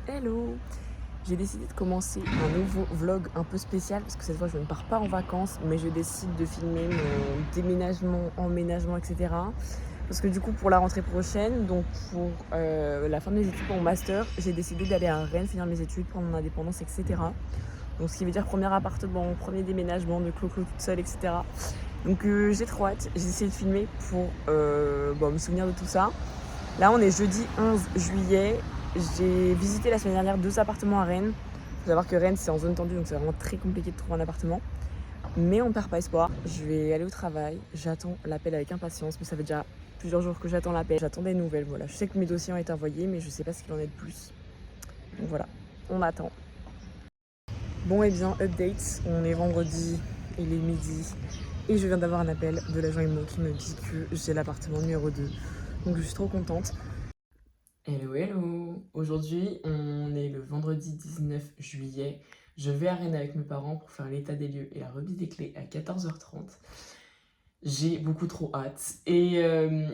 Hello! J'ai décidé de commencer un nouveau vlog un peu spécial parce que cette fois je ne pars pas en vacances mais je décide de filmer mon déménagement, emménagement, etc. Parce que du coup pour la rentrée prochaine, donc pour la fin de mes études pour mon master, j'ai décidé d'aller à Rennes finir mes études, prendre mon indépendance, etc. Donc ce qui veut dire premier appartement, premier déménagement de Clo-Clo toute seule, etc. Donc j'ai trop hâte, j'ai essayé de filmer pour me souvenir de tout ça. Là on est jeudi 11 juillet. J'ai visité la semaine dernière 2 appartements à Rennes. Il faut savoir que Rennes c'est en zone tendue donc c'est vraiment très compliqué de trouver un appartement. Mais on ne perd pas espoir. Je vais aller au travail. J'attends l'appel avec impatience. Mais ça fait déjà plusieurs jours que j'attends l'appel. J'attends des nouvelles. Voilà. Je sais que mes dossiers ont été envoyés mais je ne sais pas ce qu'il en est de plus. Donc voilà, on attend. Bon et bien, update. On est vendredi, il est midi. Et je viens d'avoir un appel de l'agent IMO qui me dit que j'ai l'appartement numéro 2. Donc je suis trop contente. Hello hello! Aujourd'hui on est le vendredi 19 juillet. Je vais à Rennes avec mes parents pour faire l'état des lieux et la remise des clés à 14h30. J'ai beaucoup trop hâte. Et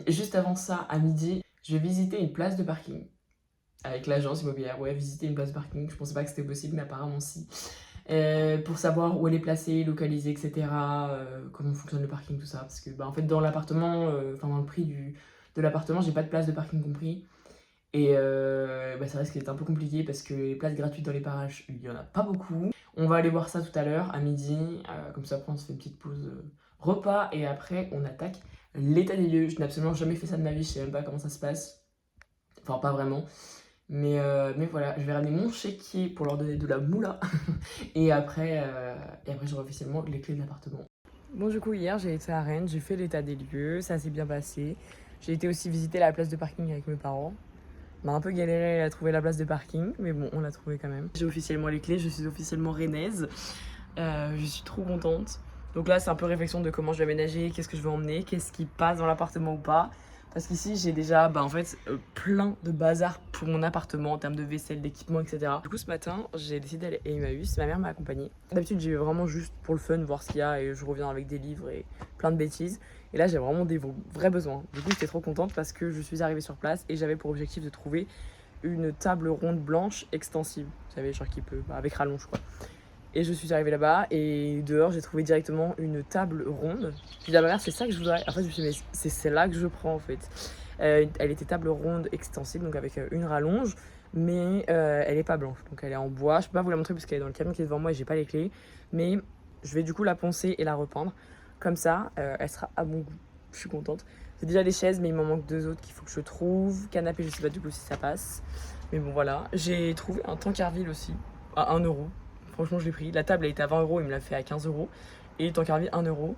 juste avant ça, à midi, je vais visiter une place de parking. Avec l'agence immobilière, ouais, visiter une place de parking. Je pensais pas que c'était possible mais apparemment si. Pour savoir où elle est placée, localisée, etc. Comment fonctionne le parking, tout ça. Parce que en fait dans l'appartement, dans le prix de l'appartement, j'ai pas de place de parking compris. Et ça risque d'être un peu compliqué parce que les places gratuites dans les parages, il n'y en a pas beaucoup. On va aller voir ça tout à l'heure, à midi. Comme ça, après, on se fait une petite pause repas. Et après, on attaque l'état des lieux. Je n'ai absolument jamais fait ça de ma vie. Je sais même pas comment ça se passe. Enfin, pas vraiment. Mais voilà, je vais ramener mon chéquier pour leur donner de la moula. et après, j'aurai officiellement les clés de l'appartement. Bon, du coup, hier, j'ai été à Rennes. J'ai fait l'état des lieux. Ça s'est bien passé. J'ai été aussi visiter la place de parking avec mes parents. On a un peu galéré à trouver la place de parking, mais bon, on l'a trouvé quand même. J'ai officiellement les clés, je suis officiellement rennaise. Je suis trop contente. Donc là, c'est un peu réflexion de comment je vais aménager, qu'est-ce que je vais emmener, qu'est-ce qui passe dans l'appartement ou pas. Parce qu'ici, j'ai déjà plein de bazar pour mon appartement en termes de vaisselle, d'équipement, etc. Du coup, ce matin, j'ai décidé d'aller à Emmaüs. Ma mère m'a accompagnée. D'habitude, j'y vais vraiment juste pour le fun, voir ce qu'il y a et je reviens avec des livres et plein de bêtises. Et là, j'ai vraiment des vrais besoins. Du coup, j'étais trop contente parce que je suis arrivée sur place et j'avais pour objectif de trouver une table ronde blanche extensive. Vous savez, genre qui peut, avec rallonge quoi. Et je suis arrivée là-bas et dehors, j'ai trouvé directement une table ronde. J'ai dit à ma mère, c'est ça que je voudrais. En fait, je me suis dit, mais c'est celle-là que je prends en fait. Elle était table ronde extensible, donc avec une rallonge, mais elle est pas blanche. Donc elle est en bois. Je peux pas vous la montrer parce qu'elle est dans le camion qui est devant moi et j'ai pas les clés. Mais je vais du coup la poncer et la repeindre. Comme ça, elle sera à mon goût. Je suis contente. C'est déjà des chaises, mais il m'en manque 2 autres qu'il faut que je trouve. Canapé, je sais pas du coup si ça passe. Mais bon, voilà. J'ai trouvé un Tancarville aussi, à 1€. Franchement, je l'ai pris. La table, elle était à 20€, il me l'a fait à 15€. Et le Tancarville, 1€.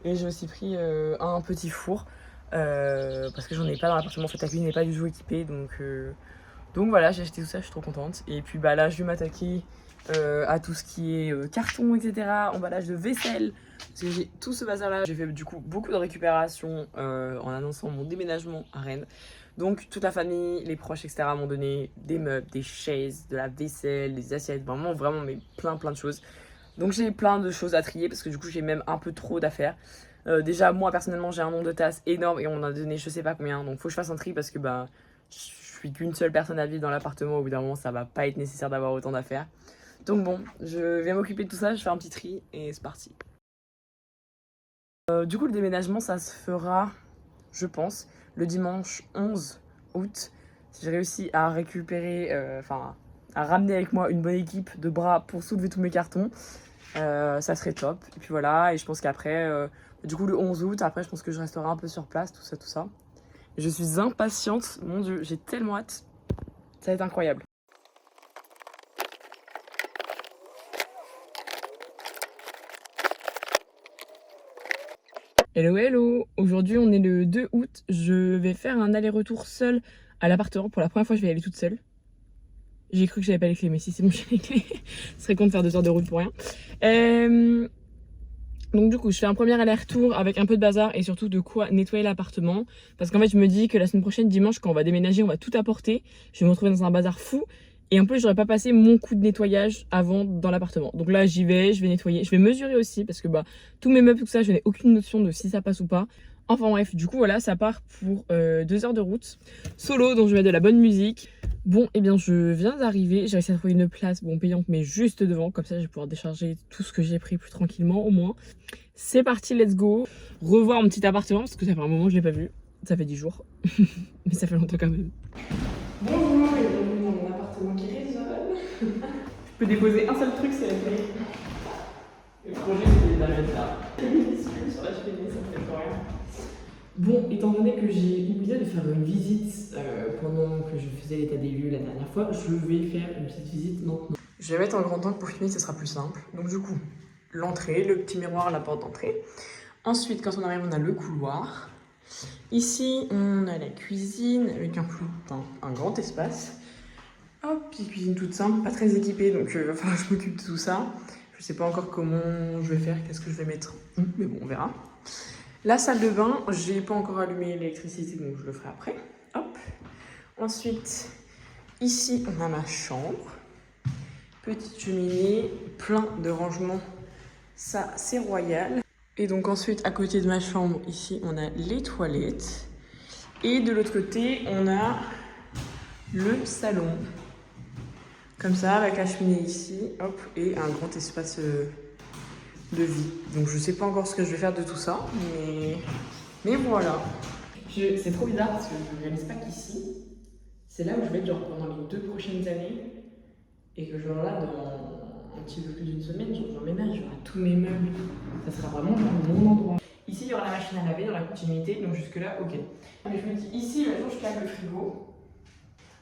Et j'ai aussi pris un petit four. Parce que j'en ai pas dans l'appartement. En fait, la cuisine n'est pas du tout équipée. Donc voilà, j'ai acheté tout ça, je suis trop contente. Et puis là, je vais m'attaquer à tout ce qui est carton, etc. Emballage de vaisselle. Parce que j'ai tout ce bazar là. J'ai fait du coup beaucoup de récupération en annonçant mon déménagement à Rennes. Donc toute la famille, les proches, etc. m'ont donné des meubles, des chaises, de la vaisselle, des assiettes, vraiment mais plein de choses. Donc j'ai plein de choses à trier parce que du coup j'ai même un peu trop d'affaires. Déjà moi personnellement j'ai un nombre de tasses énorme et on en a donné je sais pas combien. Donc faut que je fasse un tri parce que je suis qu'une seule personne à vivre dans l'appartement. Au bout d'un moment ça va pas être nécessaire d'avoir autant d'affaires. Donc bon, je vais m'occuper de tout ça, je fais un petit tri et c'est parti. Du coup le déménagement ça se fera, je pense, le dimanche 11 août. Si j'ai réussi à récupérer, à ramener avec moi une bonne équipe de bras pour soulever tous mes cartons, ça serait top. Et puis voilà, et je pense qu'après, du coup le 11 août, après je pense que je resterai un peu sur place, tout ça. Et je suis impatiente, mon dieu, j'ai tellement hâte, ça va être incroyable. Hello hello, aujourd'hui on est le 2 août, je vais faire un aller-retour seul à l'appartement. Pour la première fois je vais y aller toute seule. J'ai cru que j'avais pas les clés, mais si c'est bon j'ai les clés. Ce serait con de faire 2 heures de route pour rien. Donc du coup je fais un premier aller-retour avec un peu de bazar et surtout de quoi nettoyer l'appartement. Parce qu'en fait je me dis que la semaine prochaine, dimanche, quand on va déménager, on va tout apporter. Je vais me retrouver dans un bazar fou. Et en plus j'aurais pas passé mon coup de nettoyage avant dans l'appartement. Donc là j'y vais, je vais nettoyer. Je vais mesurer aussi parce que tous mes meubles, tout ça, je n'ai aucune notion de si ça passe ou pas. Enfin bref, du coup voilà, ça part pour 2 heures de route. Solo, donc je vais mettre de la bonne musique. Bon, et bien je viens d'arriver, j'ai réussi à trouver une place, bon payante, mais juste devant, comme ça je vais pouvoir décharger tout ce que j'ai pris plus tranquillement au moins. C'est parti, let's go. Revoir mon petit appartement, parce que ça fait un moment que je l'ai pas vu. Ça fait 10 jours, mais ça fait longtemps quand même. Bonjour et bienvenue dans mon appartement qui résonne. Je peux déposer un seul truc, c'est la clé. Le projet c'est d'arrêter là. Sur la cheminée, ça fait pas rien. Bon, étant donné que j'ai oublié de faire une visite pendant que je faisais l'état des lieux la dernière fois, je vais faire une petite visite maintenant. Je vais mettre un grand angle pour filmer, ce sera plus simple. Donc du coup, l'entrée, le petit miroir, la porte d'entrée. Ensuite, quand on arrive, on a le couloir. Ici, on a la cuisine avec un grand espace. Hop, petite cuisine toute simple, pas très équipée, donc il va falloir que je m'occupe de tout ça. Je sais pas encore comment je vais faire, qu'est-ce que je vais mettre, mais bon, on verra. La salle de bain, j'ai pas encore allumé l'électricité, donc je le ferai après. Hop. Ensuite, ici, on a ma chambre. Petite cheminée, plein de rangements. Ça, c'est royal. Et donc ensuite, à côté de ma chambre, ici, on a les toilettes. Et de l'autre côté, on a le salon. Comme ça, avec la cheminée ici, hop, et un grand espace de vie. Donc je sais pas encore ce que je vais faire de tout ça, mais voilà. C'est trop bizarre parce que je réalise pas qu'ici, c'est là où je vais être genre pendant les 2 prochaines années. Et que genre là, dans un petit peu plus d'une semaine, j'emménage, j'aurai tous mes meubles. Ça sera vraiment genre mon endroit. Ici, il y aura la machine à laver dans la continuité, donc jusque là, ok. Mais je me dis, ici, le jour où je calme le frigo,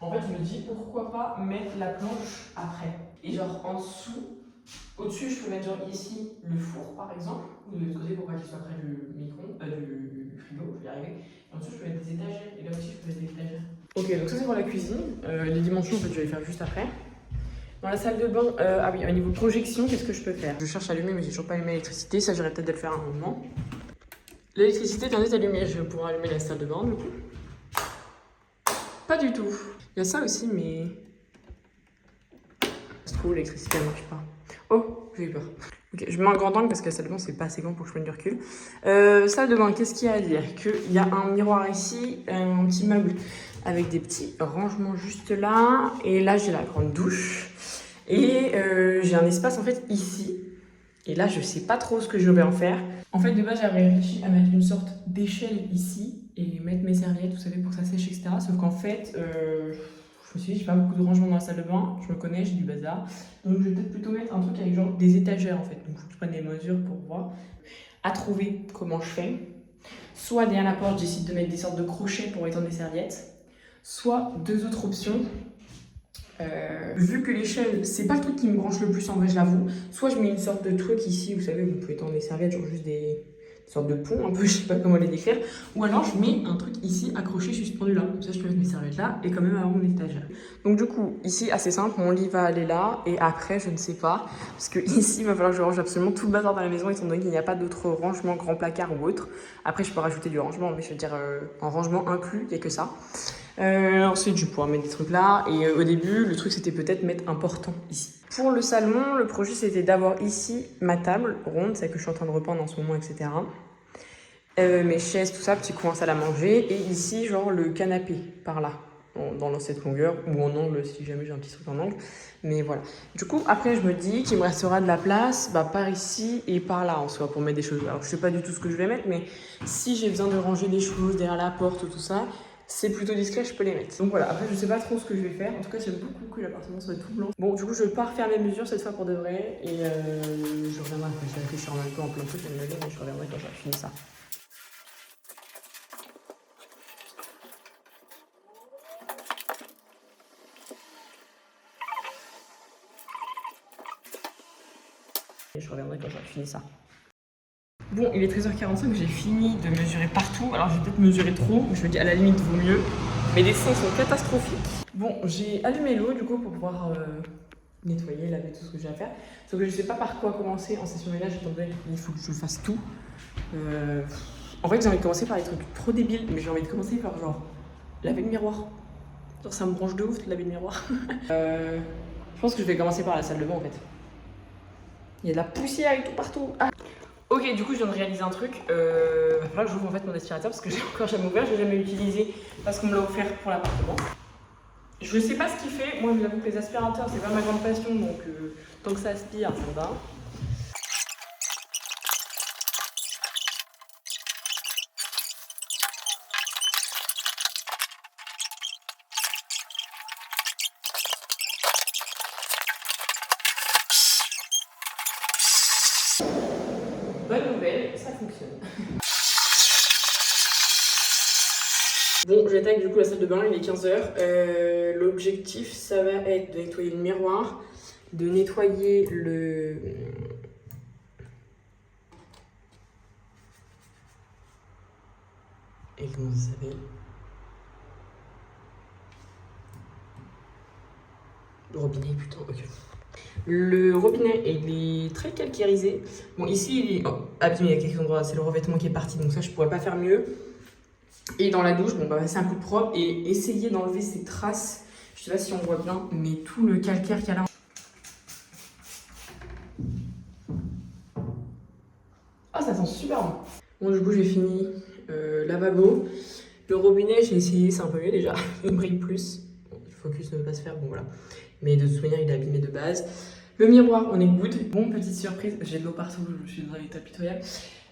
en fait, je me dis, pourquoi pas mettre la planche après. Et genre en dessous, au-dessus, je peux mettre genre ici le four par exemple, ou de l'autre côté pour pas qu'il soit près du du frigo, je vais y arriver. Et en dessous, je peux mettre des étagères, et là aussi, je peux mettre des étagères. Ok, donc ça c'est pour la cuisine. Les dimensions, en fait, je vais les faire juste après. Dans la salle de bain, ah oui, au niveau projection, qu'est-ce que je peux faire? Je cherche à allumer, mais j'ai toujours pas allumé l'électricité. Ça, j'aurais peut-être de le faire à un moment. L'électricité est allumée, je vais pouvoir allumer la salle de bain du coup. Pas du tout. Il y a ça aussi, mais. Je trouve l'électricité elle marche pas. Oh, j'ai eu peur. Ok, je mets un grand angle parce que la salle de bain c'est pas assez grand pour que je prenne du recul. Salle de bain, qu'est-ce qu'il y a à dire? Qu'il y a un miroir ici, un petit meuble avec des petits rangements juste là. Et là j'ai la grande douche. Et j'ai un espace en fait ici. Et là je sais pas trop ce que je vais en faire. En fait de base j'avais réfléchi à mettre une sorte d'échelle ici et mettre mes serviettes, vous savez, pour que ça sèche, etc. Sauf qu'en fait, je me suis dit, j'ai pas beaucoup de rangement dans la salle de bain, je me connais, j'ai du bazar. Donc je vais peut-être plutôt mettre un truc avec genre des étagères en fait. Donc faut que je prenne des mesures pour voir. À trouver comment je fais. Soit derrière la porte, j'essaie de mettre des sortes de crochets pour étendre des serviettes. Soit 2 autres options. Vu que l'échelle, c'est pas le truc qui me branche le plus en vrai, je l'avoue. Soit je mets une sorte de truc ici, vous savez, vous pouvez étendre des serviettes, genre juste des sortes de ponts, un peu, je sais pas comment les décrire. Ou alors je mets un truc ici accroché, suspendu là. Comme ça, je peux mettre mes serviettes là et quand même avoir mon étagère. Donc du coup, ici, assez simple, mon lit va aller là. Et après, je ne sais pas. Parce que ici, il va falloir que je range absolument tout le bazar dans la maison, étant donné qu'il n'y a pas d'autres rangements, grand placard ou autre. Après, je peux rajouter du rangement, mais je veux dire, en rangement inclus, il n'y a que ça. Ensuite, je vais pouvoir mettre des trucs là. Et au début, le truc, c'était peut-être mettre un portant ici. Pour le salon, le projet, c'était d'avoir ici ma table ronde, celle que je suis en train de repeindre en ce moment, etc. Mes chaises, tout ça, petit coin salle à manger. Et ici, genre, le canapé, par là, dans cette longueur, ou en angle, si jamais j'ai un petit truc en angle. Mais voilà. Du coup, après, je me dis qu'il me restera de la place, par ici et par là, en soi, pour mettre des choses. Alors, je sais pas du tout ce que je vais mettre, mais si j'ai besoin de ranger des choses derrière la porte, tout ça, c'est plutôt discret, je peux les mettre. Donc voilà, après je sais pas trop ce que je vais faire. En tout cas, j'aime beaucoup que l'appartement soit tout blanc. Bon, du coup, je pars faire mes mesures cette fois pour de vrai. Et je reviendrai après. Je vais réfléchir en même temps en plein de trucs, mais je reviendrai quand j'aurai fini ça. Et je reviendrai quand j'aurai fini ça. Bon, il est 13h45, j'ai fini de mesurer partout. Alors, j'ai peut-être mesuré trop, je me dis à la limite, vaut mieux. Mes dessins sont catastrophiques. Bon, j'ai allumé l'eau du coup pour pouvoir nettoyer, laver tout ce que j'ai à faire. Sauf que je sais pas par quoi commencer en session ménage, étant donné qu'il faut que je fasse tout. En fait, j'ai envie de commencer par des trucs trop débiles, mais j'ai envie de commencer par genre laver le miroir. Genre, ça me branche de ouf de laver le miroir. Je pense que je vais commencer par la salle de bain en fait. Il y a de la poussière et tout partout. Ah. Ok, Ok, du coup je viens de réaliser un truc. Va falloir que j'ouvre en fait mon aspirateur parce que j'ai encore jamais ouvert, j'ai jamais utilisé parce qu'on me l'a offert pour l'appartement. Je sais pas ce qu'il fait, moi je vous avoue que les aspirateurs c'est pas ma grande passion donc tant que ça aspire, ça me va. Bonne nouvelle, ça fonctionne. Bon, j'attaque du coup la salle de bain, il est 15h. L'objectif, ça va être de nettoyer le miroir, de nettoyer le... Et comment ça s'appelle? Le robinet, putain, ok. Le robinet, il est très calcarisé. Bon, ici, il est abîmé, il y a quelques endroits, c'est le revêtement qui est parti, donc ça, je pourrais pas faire mieux. Et dans la douche, bon, bah, c'est un coup de propre et essayer d'enlever ces traces. Je sais pas si on voit bien, mais tout le calcaire qu'il y a là. Ah, ça sent super bon. Bon, du coup, j'ai fini lavabo. Le robinet, j'ai essayé, c'est un peu mieux déjà. Il brille plus. Bon, le focus ne veut pas se faire, bon voilà. Mais de toute manière, il est abîmé de base. Le miroir, on est good. Bon, petite surprise, j'ai de l'eau partout, je suis dans l'état pitoyable.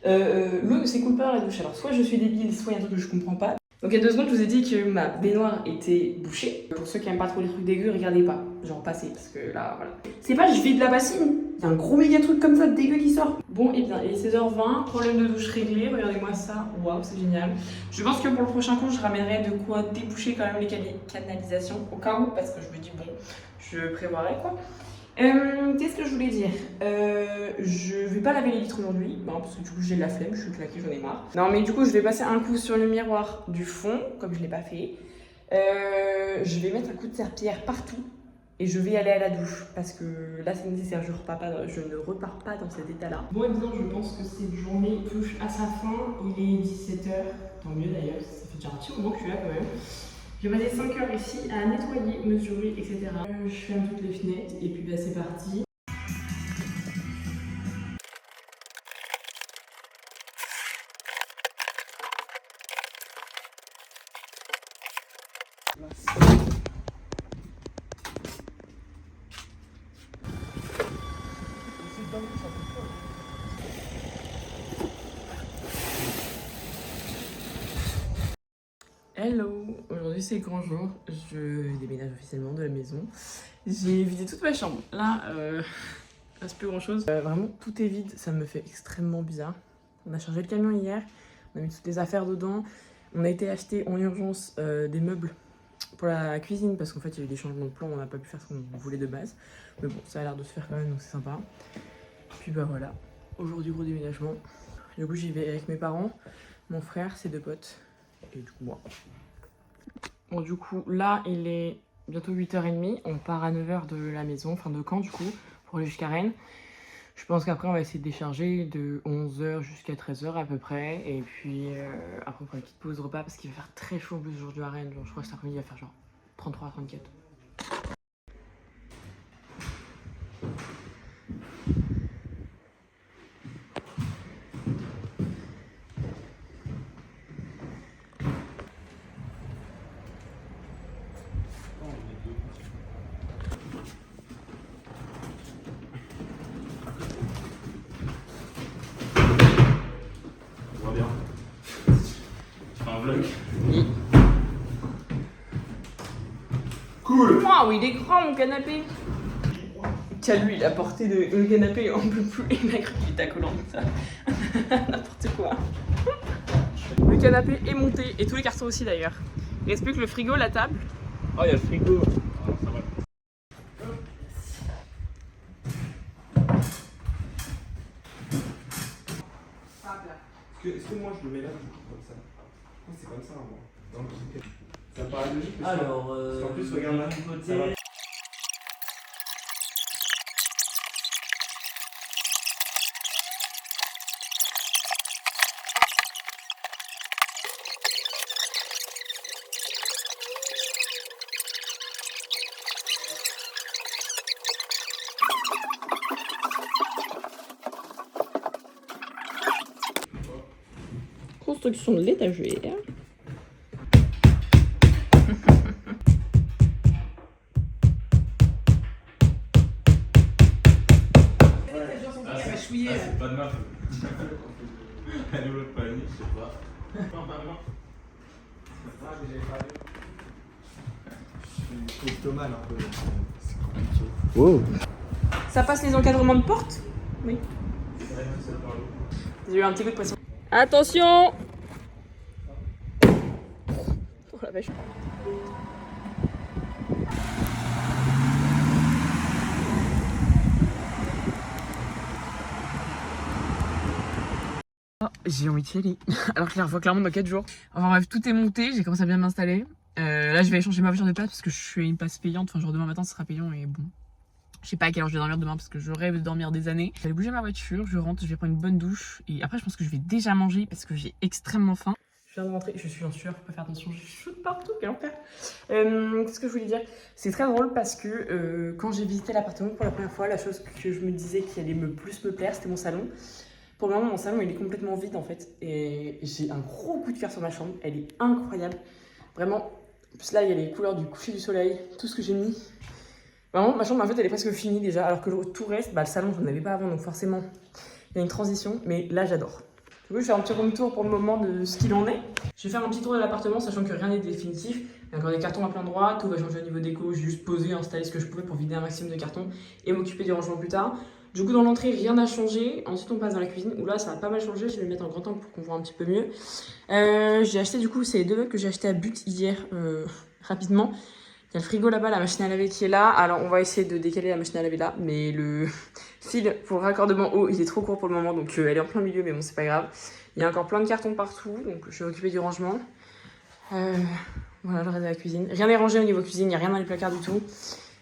L'eau ne s'écoule pas dans la douche. Alors, soit je suis débile, soit il y a un truc que je comprends pas. Donc, il y a 2 secondes, je vous ai dit que ma baignoire était bouchée. Pour ceux qui aiment pas trop les trucs dégueux, regardez pas. Genre, passez, parce que là, voilà. C'est pas, je vide la bassine. Il y a un gros méga truc comme ça de dégueu qui sort. Bon, et bien, il est 16h20, problème de douche réglé. Regardez-moi ça. Waouh, c'est génial. Je pense que pour le prochain cours, je ramènerai de quoi déboucher quand même les canalisations. Au cas où, parce que je me dis, bon, je prévoirai quoi. Qu'est-ce que je voulais dire? Je vais pas laver les vitres aujourd'hui, parce que du coup j'ai de la flemme, je suis claquée, j'en ai marre. Non mais du coup je vais passer un coup sur le miroir du fond, comme je l'ai pas fait. Je vais mettre un coup de serpillière partout et je vais aller à la douche parce que là c'est nécessaire, je ne repars pas dans cet état-là. Bon et bien je pense que cette journée touche à sa fin, il est 17h, tant mieux d'ailleurs, ça fait déjà un petit moment que je suis là quand même. J'ai passé 5 heures ici à nettoyer, mesurer, etc. Je ferme toutes les fenêtres et puis bah, c'est parti. Hello, aujourd'hui c'est le grand jour, je déménage officiellement de la maison. J'ai vidé toute ma chambre, là il reste plus grand chose. Vraiment tout est vide, ça me fait extrêmement bizarre. On a chargé le camion hier, on a mis toutes les affaires dedans. On a été acheter en urgence des meubles pour la cuisine parce qu'en fait il y a eu des changements de plan, on n'a pas pu faire ce qu'on voulait de base. Mais bon, ça a l'air de se faire quand même, donc c'est sympa. Puis bah voilà, aujourd'hui gros déménagement. Du coup j'y vais avec mes parents, mon frère, ses 2 potes et du coup moi. Bon, du coup, là, il est bientôt 8h30. On part à 9h de la maison, enfin de Caen, du coup, pour aller jusqu'à Rennes. Je pense qu'après, on va essayer de décharger de 11h jusqu'à 13h à peu près. Et puis, après, on fera une petite pause repas parce qu'il va faire très chaud en plus aujourd'hui à Rennes. Genre, je crois que cet après-midi, il va faire genre 33 à 34. Oui. Cool. Waouh, il est grand mon canapé. Tiens, lui, il a porté le canapé, on peut plus. Il a cru qu'il était à Koh-Lanta. N'importe quoi. Le canapé est monté, et tous les cartons aussi d'ailleurs. Il reste plus que le frigo, la table. Oh, il y a le frigo. Ah, ça va. Est-ce que moi je le mets là comme ça? C'est comme ça, moi. Donc, ça paraît logique. Alors, parce qu'en plus, regarde là. Ça va. construction de l'étagère. C'est pas de ma faute. Elle est l'autre panier, je sais pas. Non, maman. Ah, mais j'avais pas vu. Je suis cryptomane un peu. C'est compliqué. Wow. Ça passe les encadrements de porte? Oui. J'ai eu un petit coup de pression. Attention! Oh la vache. Oh, j'ai envie de chialer. Alors que je la revois clairement dans 4 jours. Enfin bref, tout est monté, j'ai commencé à bien m'installer. Là, je vais échanger ma voiture de place parce que je suis une place payante. Enfin, genre demain matin, ce sera payant et bon. Je sais pas à quelle heure je vais dormir demain parce que je rêve de dormir des années. Je vais aller bouger ma voiture, je rentre, je vais prendre une bonne douche. Et après, je pense que je vais déjà manger parce que j'ai extrêmement faim. Je viens de rentrer, je suis en sueur, faut pas faire attention, je shoot partout, quel enfer. Qu'est-ce que je voulais dire? C'est très drôle parce que quand j'ai visité l'appartement pour la première fois, la chose que je me disais qui allait plus me plaire, c'était mon salon. Pour le moment, mon salon, il est complètement vide en fait. Et j'ai un gros coup de cœur sur ma chambre. Elle est incroyable. Vraiment. En plus, là, il y a les couleurs du coucher du soleil. Tout ce que j'ai mis. Vraiment, ma chambre, en fait, elle est presque finie déjà. Alors que tout reste, le salon, je n'en avais pas avant. Donc forcément, il y a une transition. Mais là, j'adore. Du coup, je fais un petit room tour pour le moment de ce qu'il en est. Je vais faire un petit tour de l'appartement, sachant que rien n'est définitif. Il y a encore des cartons à plein endroits. Tout va changer au niveau déco. J'ai juste posé, installé ce que je pouvais pour vider un maximum de cartons et m'occuper du rangement plus tard. Du coup, dans l'entrée, rien n'a changé. Ensuite, on passe dans la cuisine où là, ça a pas mal changé. Je vais le mettre en grand angle pour qu'on voit un petit peu mieux. J'ai acheté du coup ces deux mugs que j'ai acheté à But hier, rapidement. Il y a le frigo là-bas, la machine à laver qui est là. Alors, on va essayer de décaler la machine à laver là. Mais le fil pour le raccordement eau, il est trop court pour le moment. Donc, elle est en plein milieu, mais bon, c'est pas grave. Il y a encore plein de cartons partout. Donc, je vais m'occuper du rangement. Voilà le reste de la cuisine. Rien n'est rangé au niveau cuisine. Il n'y a rien dans les placards du tout.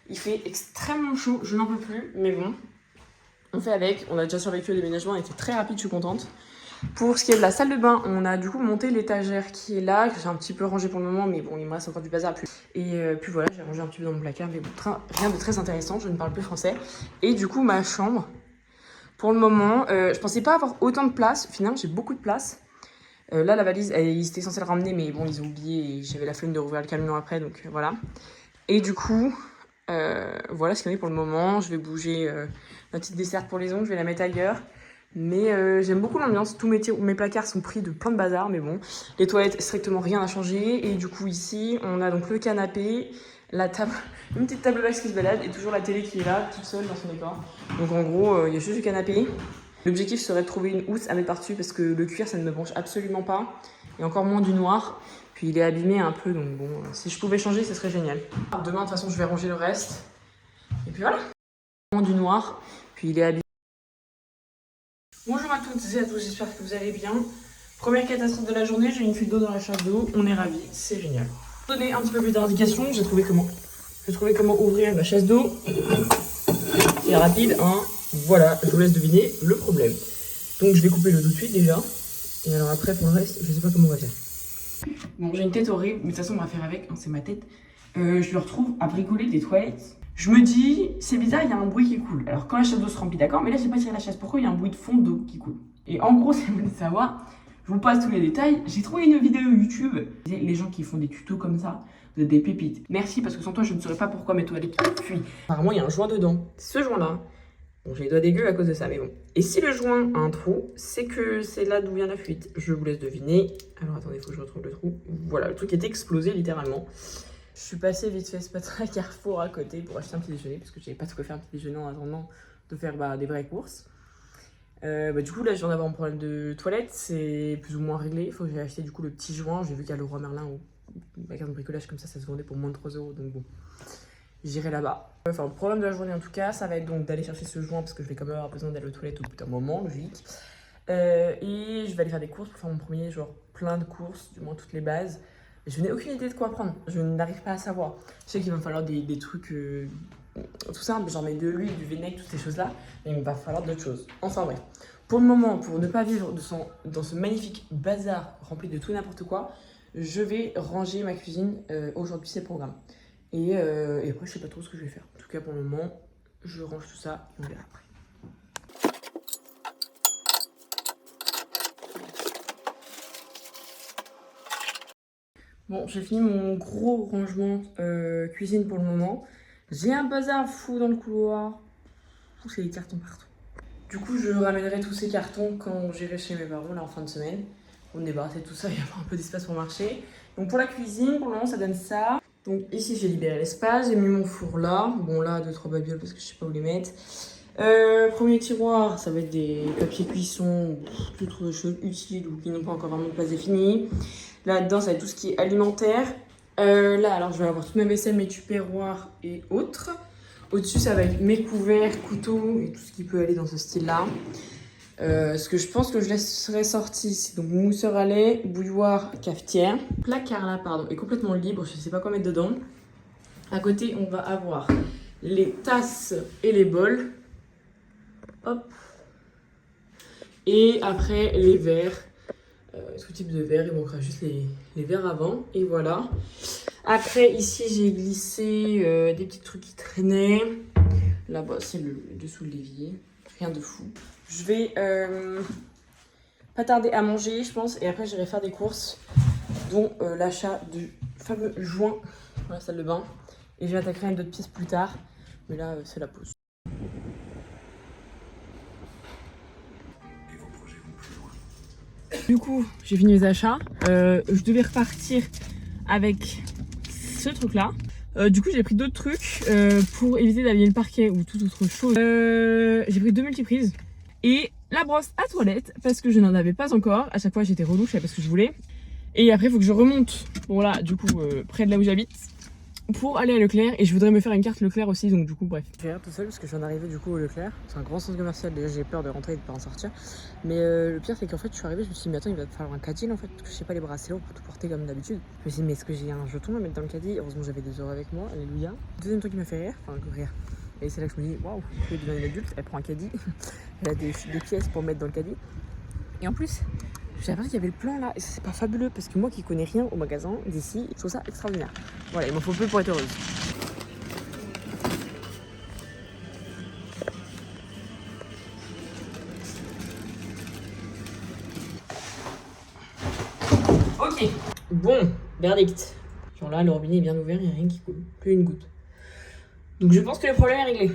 Il fait extrêmement chaud. Je n'en peux plus. Mais bon. On fait avec, on a déjà survécu au déménagement, elle était très rapide, je suis contente. Pour ce qui est de la salle de bain, on a du coup monté l'étagère qui est là, que j'ai un petit peu rangé pour le moment, mais bon, il me reste encore du bazar. Et puis voilà, j'ai rangé un petit peu dans mon placard, mais bon, rien de très intéressant, je ne parle plus français. Et du coup, ma chambre, pour le moment, je pensais pas avoir autant de place, finalement j'ai beaucoup de place. Là, la valise, ils étaient censés le ramener, mais bon, ils ont oublié et j'avais la flemme de rouvrir le camion après, donc voilà. Et du coup... voilà ce qu'il y en a pour le moment. Je vais bouger ma petite desserte pour les ongles, je vais la mettre ailleurs. Mais j'aime beaucoup l'ambiance. Tous mes placards sont pris de plein de bazar, mais bon. Les toilettes, strictement rien à changer. Et du coup, ici, on a donc le canapé, la table, une petite table basse qui se balade et toujours la télé qui est là, toute seule dans son décor. Donc en gros, il y a juste du canapé. L'objectif serait de trouver une housse à mettre par-dessus parce que le cuir, ça ne me branche absolument pas. Et encore moins du noir. Puis il est abîmé un peu, donc bon, si je pouvais changer, ce serait génial. Demain, de toute façon, je vais ranger le reste. Et puis voilà. Du noir, puis il est habillé. Bonjour à toutes et à tous, j'espère que vous allez bien. Première catastrophe de la journée, j'ai une fuite d'eau dans la chasse d'eau, on est ravis, c'est génial. Pour donner un petit peu plus d'indications, j'ai trouvé comment ouvrir la chasse d'eau. C'est rapide, hein. Voilà, je vous laisse deviner le problème. Donc je vais couper l'eau tout de suite déjà. Et alors après, pour le reste, je sais pas comment on va faire. Bon, j'ai une tête horrible, mais de toute façon, on va faire avec, hein, c'est ma tête. Je le retrouve à bricoler des toilettes. Je me dis, c'est bizarre, il y a un bruit qui coule. Alors, quand la chasse d'eau se remplit, d'accord, mais là, j'ai pas tiré la chasse. Pourquoi il y a un bruit de fond d'eau qui coule? Et en gros, si vous voulez savoir, je vous passe tous les détails. J'ai trouvé une vidéo YouTube. Les gens qui font des tutos comme ça, vous êtes des pépites. Merci, parce que sans toi, je ne saurais pas pourquoi mes toilettes fuient. Apparemment, il y a un joint dedans. Ce joint-là. Bon, j'ai les doigts dégueux à cause de ça, mais bon. Et si le joint a un trou, c'est que c'est là d'où vient la fuite. Je vous laisse deviner. Alors, attendez, il faut que je retrouve le trou. Voilà, le truc est explosé littéralement. Je suis passée vite fait ce matin à Carrefour à côté pour acheter un petit déjeuner parce que j'avais pas de quoi faire un petit déjeuner en attendant de faire des vraies courses. Du coup là je viens d'avoir un problème de toilette, c'est plus ou moins réglé. Il faut que j'aille acheter du coup le petit joint. J'ai vu qu'à Leroy Merlin ou magasin de bricolage comme ça se vendait pour moins de 3 €, donc bon, j'irai là-bas. Enfin le problème de la journée en tout cas, ça va être donc d'aller chercher ce joint parce que je vais quand même avoir besoin d'aller aux toilettes au bout d'un moment, logique. Et je vais aller faire des courses pour faire mon premier genre plein de courses, du moins toutes les bases. Je n'ai aucune idée de quoi prendre, je n'arrive pas à savoir. Je sais qu'il va me falloir des trucs tout simple, genre de l'huile, du vinaigre, toutes ces choses-là, mais il me va falloir d'autres choses. Enfin bref, pour le moment, pour ne pas vivre dans ce magnifique bazar rempli de tout et n'importe quoi, je vais ranger ma cuisine. Aujourd'hui, c'est le programme. Et après, je sais pas trop ce que je vais faire. En tout cas, pour le moment, je range tout ça et on verra après. Bon, j'ai fini mon gros rangement cuisine pour le moment. J'ai un bazar fou dans le couloir. C'est des cartons partout. Du coup, je ramènerai tous ces cartons quand j'irai chez mes parents, là, en fin de semaine. Pour me débarrasser de tout ça, il y a un peu d'espace pour marcher. Donc pour la cuisine, pour le moment, ça donne ça. Donc ici, j'ai libéré l'espace, j'ai mis mon four là. Bon, là, 2-3 babioles parce que je sais pas où les mettre. Premier tiroir, ça va être des papiers cuisson, d'autres choses utiles ou qui n'ont pas encore vraiment de place définie. Là-dedans, ça va être tout ce qui est alimentaire. Là, alors, je vais avoir toute ma vaisselle, mes tupperwares et autres. Au-dessus, ça va être mes couverts, couteaux et tout ce qui peut aller dans ce style-là. Ce que je pense que je laisserai sorti, c'est donc mousseur à lait, bouilloire, cafetière. Le placard là, pardon, est complètement libre, je ne sais pas quoi mettre dedans. À côté, on va avoir les tasses et les bols. Hop. Et après, les verres. Tout type de verre, il manquera juste les verres avant. Et voilà. Après, ici, j'ai glissé des petits trucs qui traînaient. Là-bas, c'est le dessous de l'évier. Rien de fou. Je vais pas tarder à manger, je pense. Et après, j'irai faire des courses, dont l'achat du fameux joint pour la salle de bain. Et je vais attaquer une d'autres pièces plus tard. Mais là, c'est la pause. Du coup, j'ai fini mes achats. Je devais repartir avec ce truc-là. Du coup, j'ai pris d'autres trucs pour éviter d'habiller le parquet ou toute autre chose. J'ai pris 2 multiprises et la brosse à toilette parce que je n'en avais pas encore. À chaque fois, j'étais relou, je savais pas ce que je voulais. Et après, il faut que je remonte, bon là, du coup, près de là où j'habite, pour aller à Leclerc. Et je voudrais me faire une carte Leclerc aussi, donc du coup, bref. Je vais rire tout seul parce que je viens d'arriver du coup au Leclerc. C'est un grand centre commercial, déjà j'ai peur de rentrer et de pas en sortir. Mais le pire, c'est qu'en fait, je suis arrivée, je me suis dit, mais attends, il va te falloir un caddie en fait, parce que je sais pas les bracelets pour tout porter comme d'habitude. Je me suis dit, mais est-ce que j'ai un jeton à mettre dans le caddie? Heureusement, j'avais 2 euros avec moi, alléluia. Deuxième truc qui m'a fait rire, enfin, rire. Et c'est là que je me dis, waouh, je vais devenir une adulte, elle prend un caddie, elle a des pièces pour mettre dans le caddie. Et en plus, j'ai l'impression qu'il y avait le plan là, et ça c'est pas fabuleux parce que moi qui connais rien au magasin d'ici, je trouve ça extraordinaire. Voilà, il m'en faut peu pour être heureuse. Ok, bon, verdict. Genre là, le robinet est bien ouvert, il n'y a rien qui coule, plus une goutte. Donc je pense que le problème est réglé.